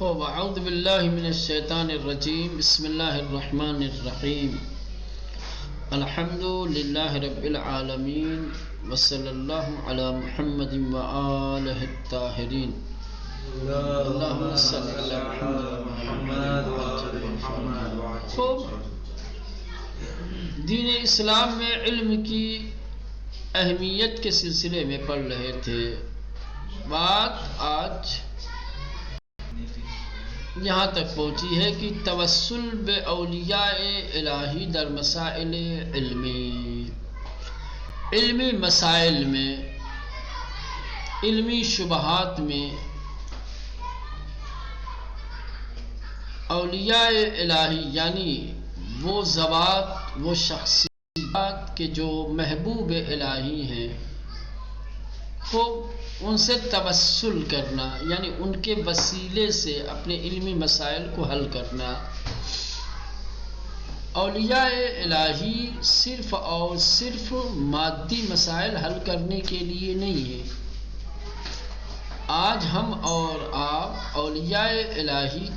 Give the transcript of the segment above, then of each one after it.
خوب اعوذ باللہ من الشیطان الرجیم بسم اللہ الرحمن الرحیم الحمد للہ رب العالمین وصلی اللہ علی محمد وآلہ الطاہرین اللہم صلی علی محمد وآلہ محمد. خوب دین اسلام میں علم کی اہمیت کے سلسلے میں پڑھ رہے تھے. بات آج یہاں تک پہنچی ہے کہ توسل بے اولیاء الہی در مسائل علمی مسائل میں، علمی شبہات میں اولیاء الہی یعنی وہ ذوات، وہ شخصیات کے جو محبوب الہی ہیں، وہ ان سے توسل کرنا یعنی ان کے وسیلے سے اپنے علمی مسائل کو حل کرنا. اولیاء الہی صرف اور صرف مادی مسائل حل کرنے کے لیے نہیں ہے. آج ہم اور آپ اولیاء الہی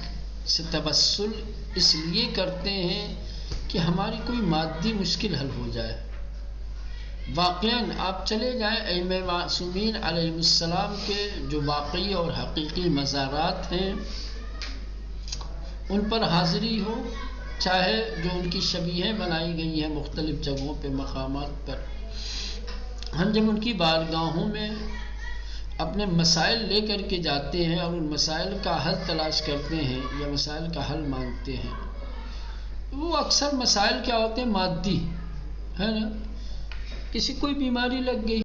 سے توسل اس لیے کرتے ہیں کہ ہماری کوئی مادی مشکل حل ہو جائے. واقعاً آپ چلے جائیں ائمہ معصومین علیہ السلام کے جو واقعی اور حقیقی مزارات ہیں ان پر حاضری ہو، چاہے جو ان کی شبیہیں بنائی گئی ہیں مختلف جگہوں پہ، مقامات پر. ہم جب ان کی بارگاہوں میں اپنے مسائل لے کر کے جاتے ہیں اور ان مسائل کا حل تلاش کرتے ہیں یا مسائل کا حل مانگتے ہیں، وہ اکثر مسائل کیا ہوتے ہیں؟ مادی ہے نا. کسی کوئی بیماری لگ گئی،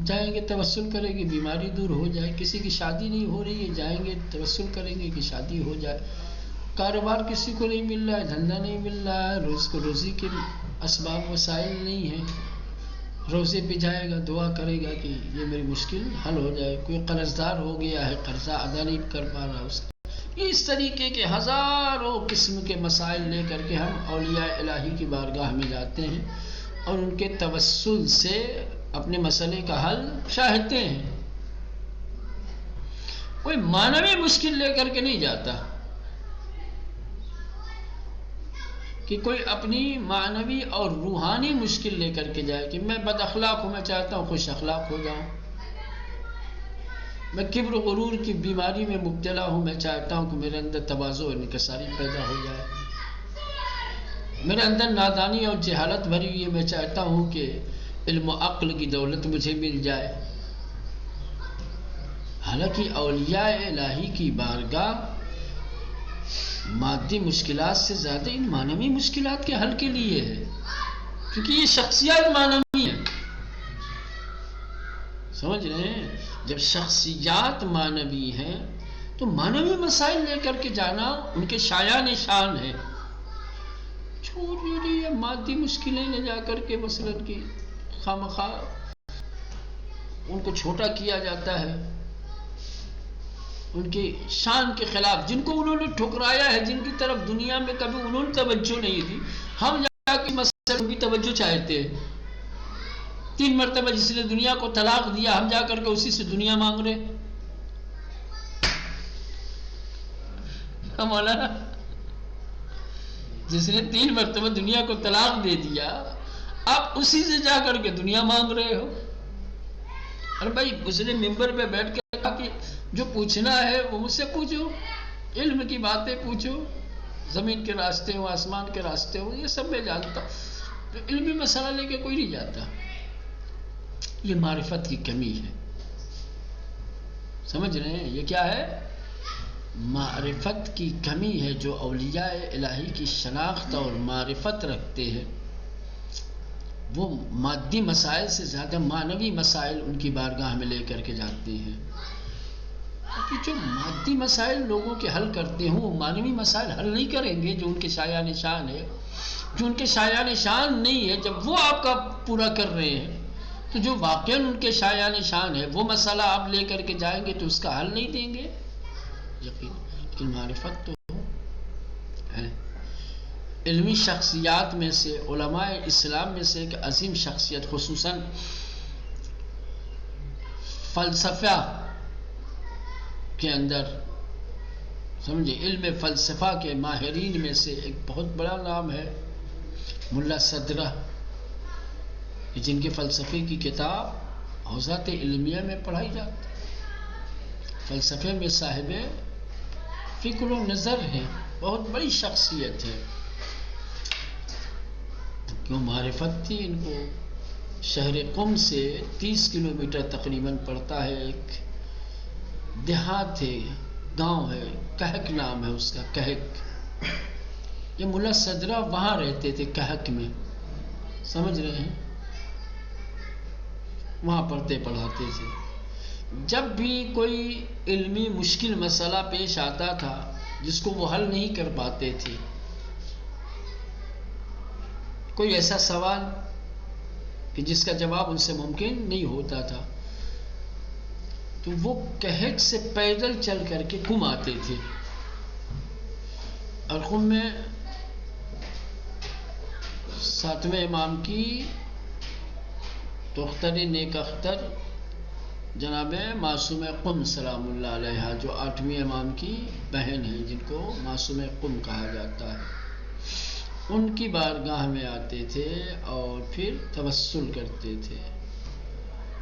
جائیں گے توسل کریں گے بیماری دور ہو جائے. کسی کی شادی نہیں ہو رہی ہے، جائیں گے توسل کریں گے کہ شادی ہو جائے. کاروبار کسی کو نہیں مل رہا ہے، دھندا نہیں مل رہا ہے، روزی کے اسباب وسائل نہیں ہیں، روزے پہ جائے گا، دعا کرے گا کہ یہ میری مشکل حل ہو جائے. کوئی قرض دار ہو گیا ہے، قرضہ ادا نہیں کر پا رہا اس کا. اس طریقے کے ہزاروں قسم کے مسائل لے کر کے ہم اولیاء الہی کی بارگاہ میں جاتے ہیں اور ان کے توسل سے اپنے مسئلے کا حل چاہتے ہیں. کوئی معنوی مشکل لے کر کے نہیں جاتا کہ کوئی اپنی معنوی اور روحانی مشکل لے کر کے جائے کہ میں بد اخلاق ہوں، میں چاہتا ہوں خوش اخلاق ہو جاؤں. میں کبر و غرور کی بیماری میں مبتلا ہوں، میں چاہتا ہوں کہ میرے اندر تواضع اور انکساری پیدا ہو جائے. میرے اندر نادانی اور جہالت بھری ہوئی ہے، میں چاہتا ہوں کہ علم و عقل کی دولت مجھے مل جائے. حالانکہ اولیاء الہی کی بارگاہ مادی مشکلات سے زیادہ ان معنوی مشکلات کے حل کے لیے ہے، کیونکہ یہ شخصیات معنوی ہیں. سمجھ رہے ہیں؟ جب شخصیات معنوی ہیں تو معنوی مسائل لے کر کے جانا ان کے شایان شان ہے. چھوٹی یہ مادی مشکلیں لے جا کر کے مثلاً کی خامخواہ ان کو چھوٹا کیا جاتا ہے، ان کی شان کے خلاف، جن کو انہوں نے ٹھکرایا ہے، جن کی طرف دنیا میں کبھی انہوں نے توجہ نہیں دی، ہم جا کے مسئلے کی توجہ چاہتے ہیں. 3 مرتبہ جس نے دنیا کو طلاق دیا، ہم جا کر کے اسی سے دنیا مانگ رہے. مولانا جس نے 3 مرتبہ دنیا کو طلاق دے دیا، آپ اسی سے جا کر کے دنیا مانگ رہے ہو. ارے بھائی، اس نے ممبر پہ بیٹھ کے کہا کہ جو پوچھنا ہے وہ مجھ سے پوچھو، علم کی باتیں پوچھو، زمین کے راستے ہو، آسمان کے راستے ہو، یہ سب میں جانتا ہوں. تو علمی مسئلہ لے کے کوئی نہیں جاتا. یہ معرفت کی کمی ہے. سمجھ رہے ہیں؟ یہ کیا ہے؟ معرفت کی کمی ہے. جو اولیاء الہی کی شناخت اور معرفت رکھتے ہیں وہ مادی مسائل سے زیادہ معنوی مسائل ان کی بارگاہ میں لے کر کے جاتے ہیں. کہ جو مادی مسائل لوگوں کے حل کرتے ہوں وہ معنوی مسائل حل نہیں کریں گے جو ان کے شایان شان ہے. جو ان کے شایان شان نہیں ہے، جب وہ آپ کا پورا کر رہے ہیں تو جو واقعاً ان کے شایان شان ہے وہ مسئلہ آپ لے کر کے جائیں گے تو اس کا حل نہیں دیں گے. یقین. لیکن معرفت تو ہے. علمی شخصیات میں سے، علماء اسلام میں سے ایک عظیم شخصیت، خصوصاً فلسفہ کے اندر سمجھے، علم فلسفہ کے ماہرین میں سے ایک بہت بڑا نام ہے ملا صدرہ، جن کے فلسفے کی کتاب حوزات علمیہ میں پڑھائی جاتی ہے۔ فلسفے میں صاحب فکر و نظر ہے، بہت بڑی شخصیت ہے، کیوں معرفت تھی ان کو۔ شہر قم سے 30 کلومیٹر تقریباً پڑتا ہے، ایک دیہات ہے، گاؤں ہے، کہک نام ہے اس کا، کہک۔ یہ ملا صدرہ وہاں رہتے تھے کہک میں، سمجھ رہے ہیں، وہاں پڑھتے پڑھاتے تھے۔ جب بھی کوئی علمی مشکل مسئلہ پیش آتا تھا جس کو وہ حل نہیں کر پاتے تھے، کوئی ایسا سوال کہ جس کا جواب ان سے ممکن نہیں ہوتا تھا، تو وہ کہک سے پیدل چل کر کے قم آتے تھے، اور قم میں 7ویں امام کی دختر نیک اختر جناب معصوم قم سلام اللہ علیہ، جو 8ویں امام کی بہن ہیں، جن کو معصوم قم کہا جاتا ہے، ان کی بارگاہ میں آتے تھے اور پھر توسل کرتے تھے،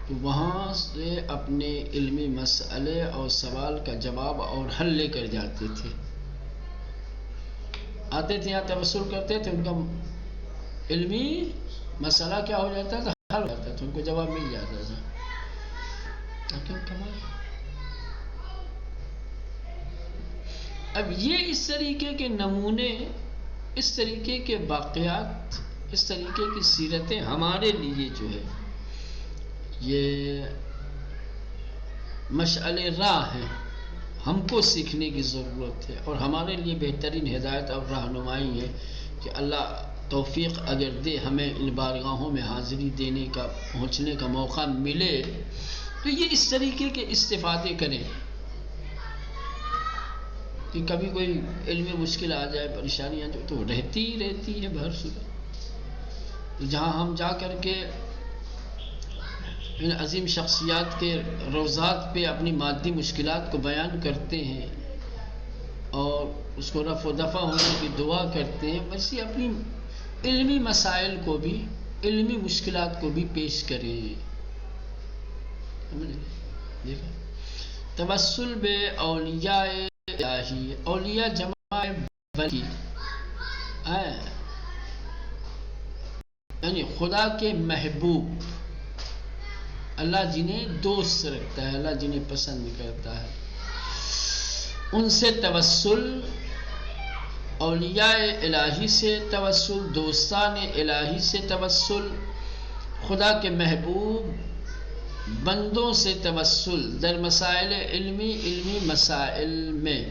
تو وہاں سے اپنے علمی مسئلے اور سوال کا جواب اور حل لے کر جاتے تھے۔ آتے تھے یہاں توسل کرتے تھے، ان کا علمی مسئلہ کیا ہو جاتا تھا، حل ہو جاتا تھا، ان کو جواب مل جاتا تھا۔ اب یہ اس طریقے کے نمونے، اس طریقے کے واقعات، اس طریقے کی سیرتیں ہمارے لیے جو ہے یہ مشعل راہ ہے، ہم کو سیکھنے کی ضرورت ہے، اور ہمارے لیے بہترین ہدایت اور رہنمائی ہے کہ اللہ توفیق اگر دے ہمیں ان بارگاہوں میں حاضری دینے کا، پہنچنے کا موقع ملے، تو یہ اس طریقے کے استفادے کریں کہ کبھی کوئی علمی مشکل آ جائے، پریشانیاں جو تو رہتی ہی رہتی ہے بہر صورت، تو جہاں ہم جا کر کے ان عظیم شخصیات کے روضات پہ اپنی مادی مشکلات کو بیان کرتے ہیں اور اس کو رفع و دفع ہونے کی دعا کرتے ہیں، ویسے اپنی علمی مسائل کو بھی، علمی مشکلات کو بھی پیش کریں۔ دیکھیں، توسل بے اولیاء الہی، اولیاء جمع ولی، یعنی خدا کے محبوب، اللہ جنہیں دوست رکھتا ہے، اللہ جنہیں پسند کرتا ہے، ان سے توسل، اولیاء الہی سے توسل، دوستان الہی سے توسل، خدا کے محبوب بندوں سے توسل در مسائل علمی مسائل میں۔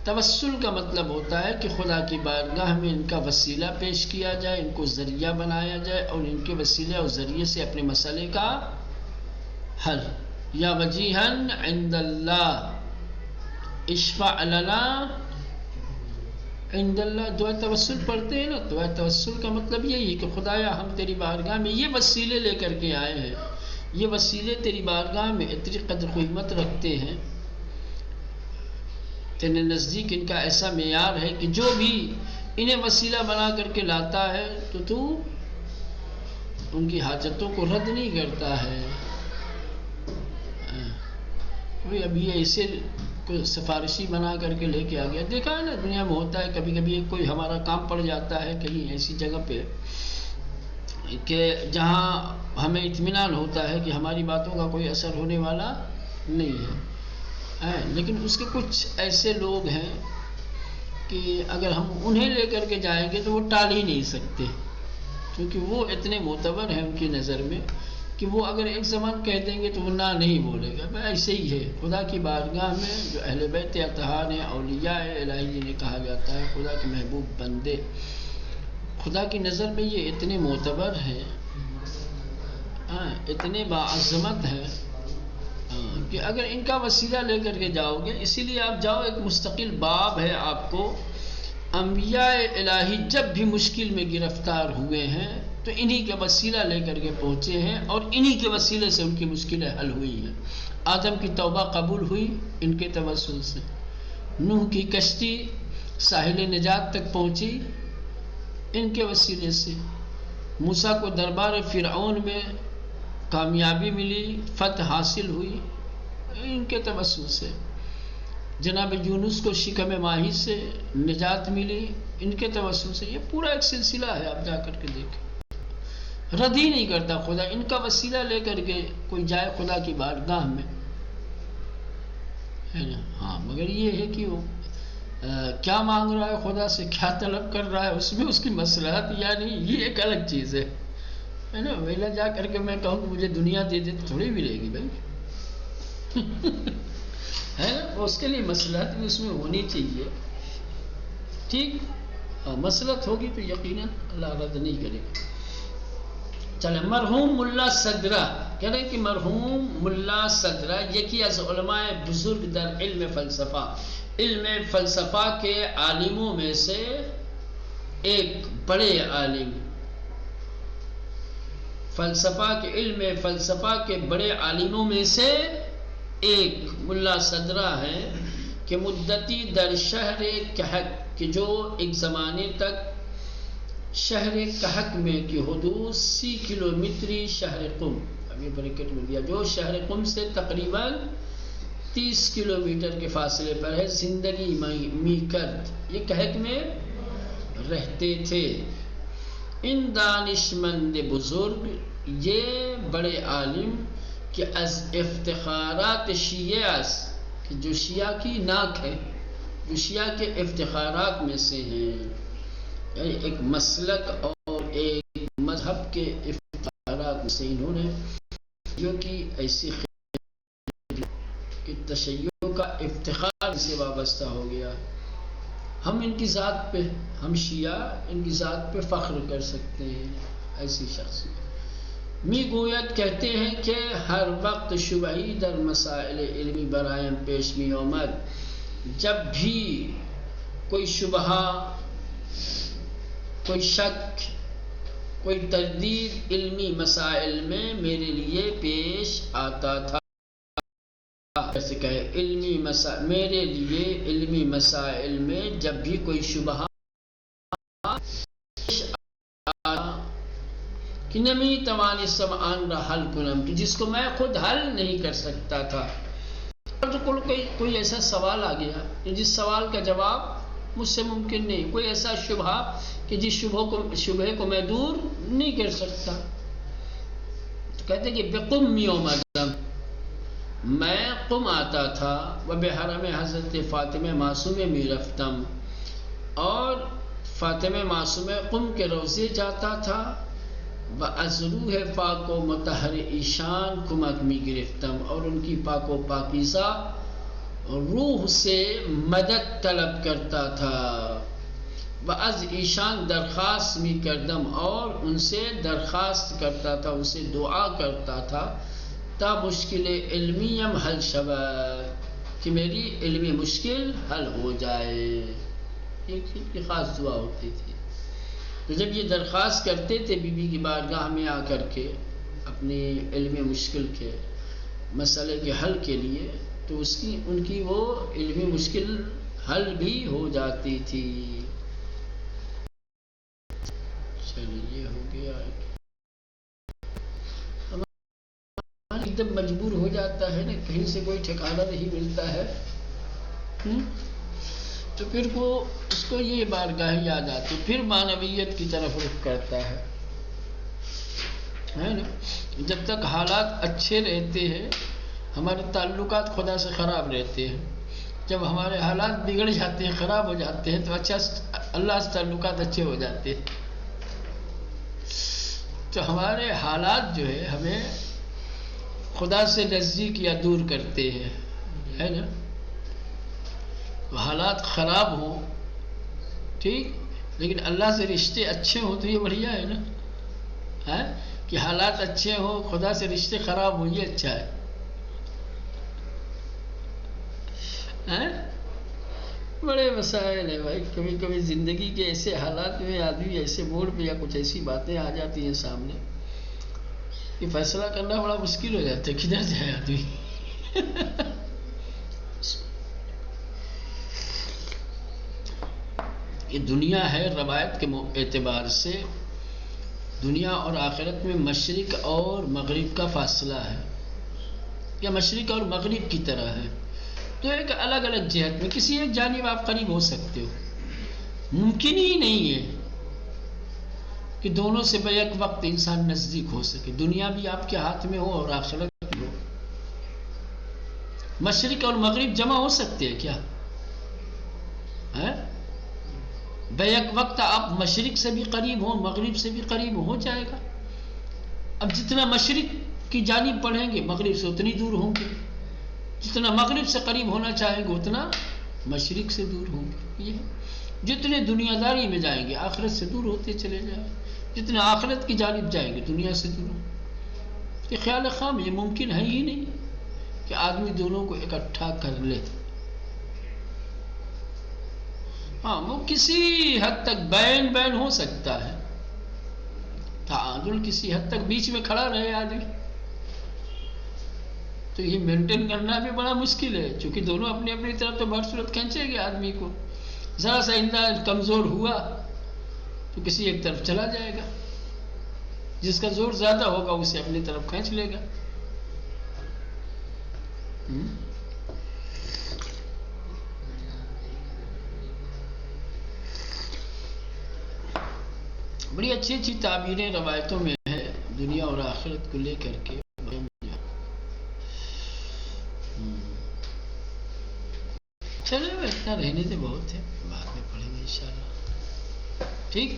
توسل کا مطلب ہوتا ہے کہ خدا کی بارگاہ میں ان کا وسیلہ پیش کیا جائے، ان کو ذریعہ بنایا جائے، اور ان کے وسیلے اور ذریعے سے اپنے مسئلے کا حل۔ یا وجیہن عند اللہ اشفع لنا عند اللہ، دعا توسل پڑھتے ہیں نا، دعا توسل کا مطلب یہی ہے کہ خدایا ہم تیری بارگاہ میں یہ وسیلے لے کر کے آئے ہیں، یہ وسیلے تیری بارگاہ میں اتنی قدر قیمت رکھتے ہیں، تیرے نزدیک ان کا ایسا معیار ہے کہ جو بھی انہیں وسیلہ بنا کر کے لاتا ہے تو ان کی حاجتوں کو رد نہیں کرتا ہے۔ اب یہ ایسے کوئی سفارشی بنا کر کے لے کے آ گیا، دیکھا ہے نا دنیا میں ہوتا ہے، کبھی کبھی کوئی ہمارا کام پڑ جاتا ہے کہیں ایسی جگہ پہ کہ جہاں ہمیں اطمینان ہوتا ہے کہ ہماری باتوں کا کوئی اثر ہونے والا نہیں ہے، لیکن اس کے کچھ ایسے لوگ ہیں کہ اگر ہم انہیں لے کر کے جائیں گے تو وہ ٹال ہی نہیں سکتے، کیونکہ وہ اتنے معتبر ہیں ان کی نظر میں کہ وہ اگر ایک زمان کہہ دیں گے تو وہ نہ نہیں بولے گا۔ ایسے ہی ہے خدا کی بارگاہ میں جو اہل بیت اطہار ہیں، اولیاء الہی جنہیں کہا جاتا ہے، خدا کے محبوب بندے، خدا کی نظر میں یہ اتنے معتبر ہیں، اتنے باعظمت ہیں کہ اگر ان کا وسیلہ لے کر کے جاؤ گے، اسی لیے آپ جاؤ، ایک مستقل باب ہے آپ کو، انبیاء الہی جب بھی مشکل میں گرفتار ہوئے ہیں تو انہی کے وسیلہ لے کر کے پہنچے ہیں، اور انہی کے وسیلے سے ان کی مشکلیں حل ہوئی ہیں۔ آدم کی توبہ قبول ہوئی ان کے توسل سے، نوح کی کشتی ساحل نجات تک پہنچی ان کے وسیلے سے، موسیٰ کو دربار فرعون میں کامیابی ملی، فتح حاصل ہوئی ان کے توسل سے، جناب یونس کو شکم ماہی سے نجات ملی ان کے توسل سے۔ یہ پورا ایک سلسلہ ہے، آپ جا کر کے دیکھیں، رد ہی نہیں کرتا خدا، ان کا وسیلہ لے کر کے کوئی جائے خدا کی بارگاہ میں، ہے نا؟ ہاں، مگر یہ ہے کہ وہ کیا مانگ رہا ہے خدا سے، کیا طلب کر رہا ہے، اس میں اس کی مصلحت یعنی یہ ایک الگ چیز ہے نا؟ ویلا جا کر کے میں کہوں کہ مجھے دنیا دے دے تو تھوڑی ملے گی بھائی ہے نا؟ اس کے لیے مصلحت بھی اس میں ہونی چاہیے، ٹھیک؟ مصلحت ہوگی تو یقیناً اللہ رد نہیں کرے گا۔ چلے، مرحوم ملا صدرہ کہہ رہے کہ مرحوم ملا صدرہ یکی از علماء بزرگ در علم فلسفہ، علم فلسفہ کے عالموں میں سے ایک بڑے عالم، فلسفہ کے علم فلسفہ کے بڑے عالموں میں سے ایک ملا صدرہ ہے کہ مدتی در شہر کہک، کہ جو ایک زمانے تک شہر کہک میں کی حدود 30 کلومیٹری شہر قم، اب یہ بریکٹ میں دیا، جو شہر قم سے تقریباً 30 کلومیٹر کے فاصلے پر ہے، زندگی میکرد، یہ کہک میں رہتے تھے۔ ان دانشمند بزرگ، یہ بڑے عالم کہ از افتخارات شیعہ، کہ جو شیعہ کی ناک ہے، جو شیعہ کے افتخارات میں سے ہیں، یعنی ایک مسلک اور ایک مذہب کے افتخارات میں سے انہوں نے جو کہ ایسی کہ تشیع کا افتخار سے وابستہ ہو گیا۔ ہم ان کی ذات پہ، ہم شیعہ ان کی ذات پہ فخر کر سکتے ہیں، ایسی شخصیت۔ می گوید کہتے ہیں کہ ہر وقت شبہی در مسائل علمی برایم پیش می آمد، جب بھی کوئی شبہہ، کوئی شک، کوئی تردید علمی مسائل میں میرے لیے پیش آتا تھا، جیسے کہے علمی مسائل، میرے لیے علمی مسائل میں جب بھی کوئی شبہہ پیش آتا کہ نمی توانی سمعان را حل کنم، کہ جس کو میں خود حل نہیں کر سکتا تھا، کوئی ایسا سوال آ گیا کہ جس سوال کا جواب مجھ سے ممکن نہیں، کوئی ایسا شبہ کہ جس شبہ کو میں دور نہیں کر سکتا، تو کہتے کہ بقم یوم الدم، میں قم آتا تھا، و بحرم حضرت فاطمہ معصومہ می رفتم، اور فاطمہ معصومہ قم کے روضے جاتا تھا، و از روح پاک و مطہر ایشان کمک می گرفتم، اور ان کی پاک و پاکیزہ روح سے مدد طلب کرتا تھا، و از ایشان درخواست می کردم، اور ان سے درخواست کرتا تھا، ان سے دعا کرتا تھا، تا مشکل علمیم حل شود، کہ میری علمی مشکل حل ہو جائے، ایک خاص دعا ہوتی تھی۔ تو جب یہ درخواست کرتے تھے بی بی کی بارگاہ میں آ کر کے اپنی علمی مشکل کے مسئلے کے حل کے لیے، تو ان کی وہ علمی مشکل حل بھی ہو جاتی تھی۔ چلیے، یہ ہو گیا، ایک دم مجبور ہو جاتا ہے نا، کہیں سے کوئی ٹھکانہ نہیں ملتا ہے، تو پھر وہ اس کو یہ بارگاہ یاد آتی، پھر معنویت کی طرف رخ کرتا ہے نا۔ جب تک حالات اچھے رہتے ہیں، ہمارے تعلقات خدا سے خراب رہتے ہیں، جب ہمارے حالات بگڑ جاتے ہیں، خراب ہو جاتے ہیں، تو اچھا اللہ سے تعلقات اچھے ہو جاتے ہیں۔ تو ہمارے حالات جو ہے ہمیں خدا سے نزدیک یا دور کرتے ہیں، ہے نا؟ حالات خراب ہوں ٹھیک، لیکن اللہ سے رشتے اچھے ہوں تو یہ بڑھیا ہے نا، کہ حالات اچھے ہوں، خدا سے رشتے خراب ہوں، یہ اچھا ہے۔ بڑے مسائل ہیں بھائی، کبھی کبھی زندگی کے ایسے حالات میں آدمی ایسے موڑ پہ یا کچھ ایسی باتیں آ جاتی ہیں سامنے کہ فیصلہ کرنا بڑا مشکل ہو جاتا ہے، کدھر جائے آدمی۔ یہ دنیا ہے روایت کے اعتبار سے دنیا اور آخرت میں مشرق اور مغرب کا فاصلہ ہے، یا مشرق اور مغرب کی طرح ہے. تو ایک الگ الگ جہت میں کسی ایک جانب آپ قریب ہو سکتے ہو، ممکن ہی نہیں ہے کہ دونوں سے بیک وقت انسان نزدیک ہو سکے. دنیا بھی آپ کے ہاتھ میں ہو اور آخرت بھی ہو. مشرق اور مغرب جمع ہو سکتے ہیں کیا؟ بیک وقت آپ مشرق سے بھی قریب ہو مغرب سے بھی قریب ہو جائے گا. اب جتنا مشرق کی جانب بڑھیں گے مغرب سے اتنی دور ہوں گے، جتنا مغرب سے قریب ہونا چاہیں گے اتنا مشرق سے دور ہوں گے. یہ جتنے دنیا داری میں جائیں گے آخرت سے دور ہوتے چلے جائیں گے، جتنے آخرت کی جانب جائیں گے دنیا سے دور ہوں گے. یہ خیال خام یہ ممکن ہے ہی نہیں کہ آدمی دونوں کو اکٹھا کر لے. ہاں وہ کسی حد تک بین بین ہو سکتا ہے، تعادل کسی حد تک بیچ میں کھڑا رہے آدمی، تو یہ مینٹین کرنا بھی بڑا مشکل ہے، چونکہ دونوں اپنی اپنی طرف تو برصورت کھینچے گے آدمی کو. ذرا سا انسان کمزور ہوا تو کسی ایک طرف چلا جائے گا، جس کا زور زیادہ ہوگا اسے اپنی طرف کھینچ لے گا. بڑی اچھی اچھی تعبیریں روایتوں میں ہے دنیا اور آخرت کو لے کر کے. چلو اتنا رہنے سے بہت ہے، بعد میں پڑھیں گے انشاءاللہ. ٹھیک.